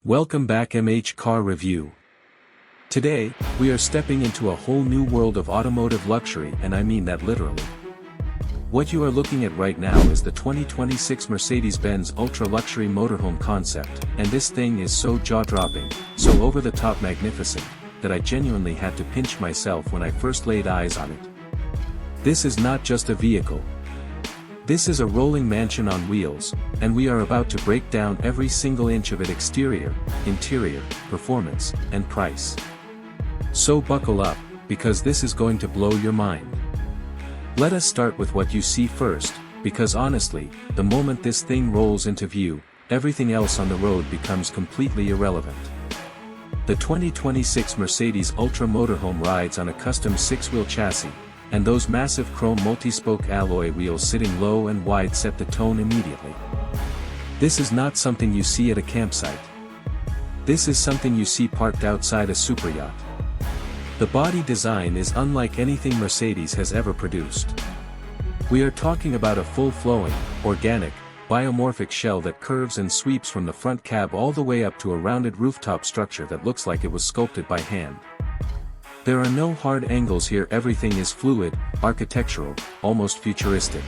Welcome back MH Car Review. Today, we are stepping into a whole new world of automotive luxury, and I mean that literally. What you are looking at right now is the 2026 Mercedes-Benz ultra-luxury motorhome concept, and this thing is so jaw-dropping, so over-the-top magnificent, that I genuinely had to pinch myself when I first laid eyes on it. This is not just a vehicle. This is a rolling mansion on wheels, and we are about to break down every single inch of it: exterior, interior, performance, and price. So buckle up, because this is going to blow your mind. Let us start with what you see first, because honestly, the moment this thing rolls into view, everything else on the road becomes completely irrelevant. The 2026 Mercedes Ultra Motorhome rides on a custom 6-wheel chassis, and those massive chrome multi-spoke alloy wheels sitting low and wide set the tone immediately. This is not something you see at a campsite. This is something you see parked outside a superyacht. The body design is unlike anything Mercedes has ever produced. We are talking about a full-flowing, organic, biomorphic shell that curves and sweeps from the front cab all the way up to a rounded rooftop structure that looks like it was sculpted by hand. There are no hard angles here, everything is fluid, architectural, almost futuristic.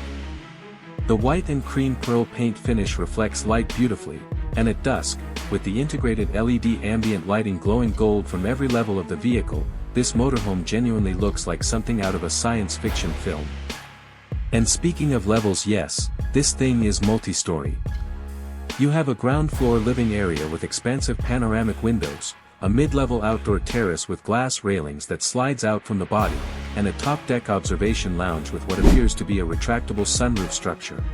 The white and cream pearl paint finish reflects light beautifully, and at dusk, with the integrated LED ambient lighting glowing gold from every level of the vehicle, this motorhome genuinely looks like something out of a science fiction film. And speaking of levels, yes, this thing is multi-story. You have a ground floor living area with expansive panoramic windows, a mid-level outdoor terrace with glass railings that slides out from the body, and a top-deck observation lounge with what appears to be a retractable sunroof structure.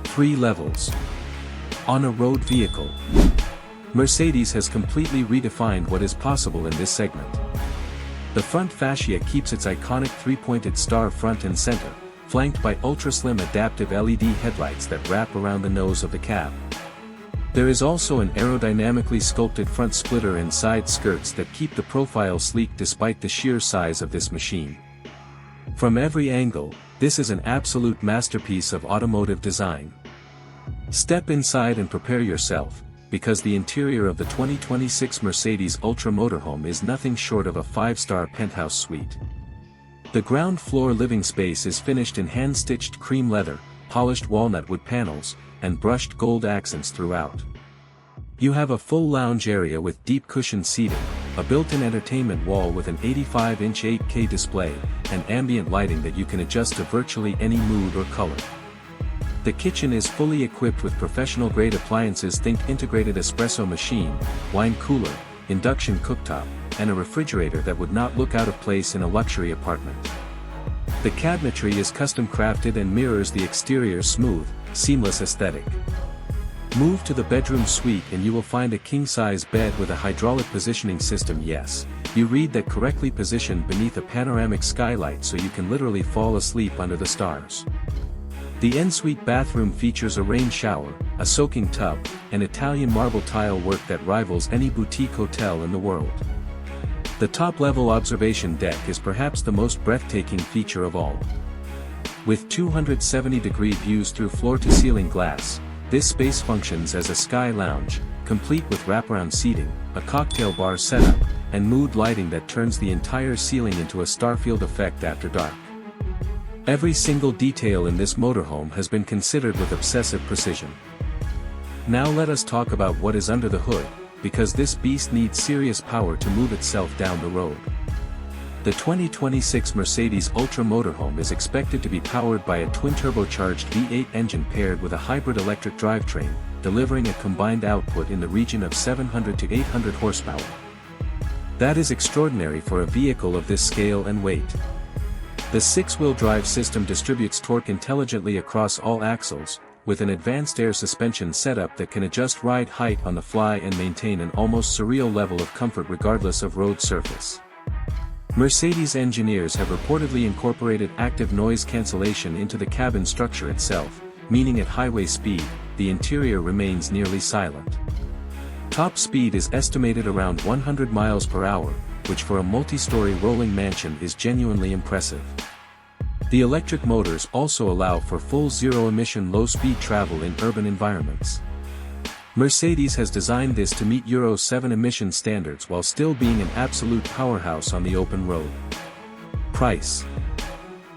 3 levels. On a road vehicle, Mercedes has completely redefined what is possible in this segment. The front fascia keeps its iconic 3-pointed star front and center, flanked by ultra-slim adaptive LED headlights that wrap around the nose of the cab. There is also an aerodynamically sculpted front splitter and side skirts that keep the profile sleek despite the sheer size of this machine. From every angle, this is an absolute masterpiece of automotive design. Step inside and prepare yourself, because the interior of the 2026 Mercedes Ultra Motorhome is nothing short of a 5-star penthouse suite. The ground floor living space is finished in hand-stitched cream leather, polished walnut wood panels, and brushed gold accents throughout. You have a full lounge area with deep cushioned seating, a built-in entertainment wall with an 85-inch 8K display, and ambient lighting that you can adjust to virtually any mood or color. The kitchen is fully equipped with professional-grade appliances. Think integrated espresso machine, wine cooler, induction cooktop, and a refrigerator that would not look out of place in a luxury apartment. The cabinetry is custom crafted and mirrors the exterior's smooth, seamless aesthetic. Move to the bedroom suite and you will find a king-size bed with a hydraulic positioning system. Yes, you read that, correctly positioned beneath a panoramic skylight so you can literally fall asleep under the stars. The ensuite bathroom features a rain shower, a soaking tub, and Italian marble tile work that rivals any boutique hotel in the world. The top-level observation deck is perhaps the most breathtaking feature of all. With 270-degree views through floor-to-ceiling glass, this space functions as a sky lounge, complete with wraparound seating, a cocktail bar setup, and mood lighting that turns the entire ceiling into a starfield effect after dark. Every single detail in this motorhome has been considered with obsessive precision. Now let us talk about what is under the hood, because this beast needs serious power to move itself down the road. The 2026 Mercedes Ultra Motorhome is expected to be powered by a twin-turbocharged V8 engine paired with a hybrid electric drivetrain, delivering a combined output in the region of 700 to 800 horsepower. That is extraordinary for a vehicle of this scale and weight. The 6-wheel drive system distributes torque intelligently across all axles, with an advanced air suspension setup that can adjust ride height on the fly and maintain an almost surreal level of comfort regardless of road surface. Mercedes engineers have reportedly incorporated active noise cancellation into the cabin structure itself, meaning at highway speed, the interior remains nearly silent. Top speed is estimated around 100 miles per hour, which for a multi-story rolling mansion is genuinely impressive. The electric motors also allow for full zero-emission low-speed travel in urban environments. Mercedes has designed this to meet Euro 7 emission standards while still being an absolute powerhouse on the open road. Price.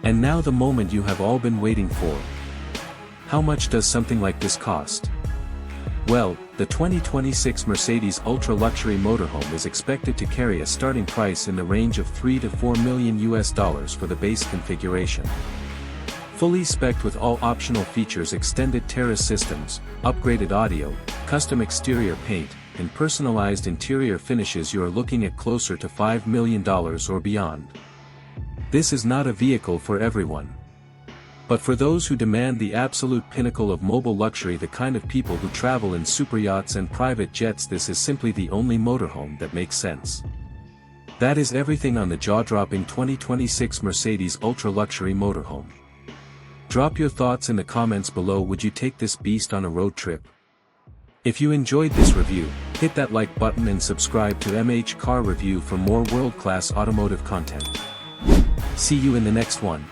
And now the moment you have all been waiting for. How much does something like this cost? Well, the 2026 Mercedes ultra-luxury motorhome is expected to carry a starting price in the range of $3 to $4 million for the base configuration. Fully spec'd with all optional features, extended terrace systems, upgraded audio, custom exterior paint, and personalized interior finishes, you are looking at closer to $5 million or beyond. This is not a vehicle for everyone. But for those who demand the absolute pinnacle of mobile luxury, the kind of people who travel in superyachts and private jets, this is simply the only motorhome that makes sense. That is everything on the jaw-dropping 2026 Mercedes ultra-luxury motorhome. Drop your thoughts in the comments below. Would you take this beast on a road trip? If you enjoyed this review, hit that like button and subscribe to MH Car Review for more world-class automotive content. See you in the next one.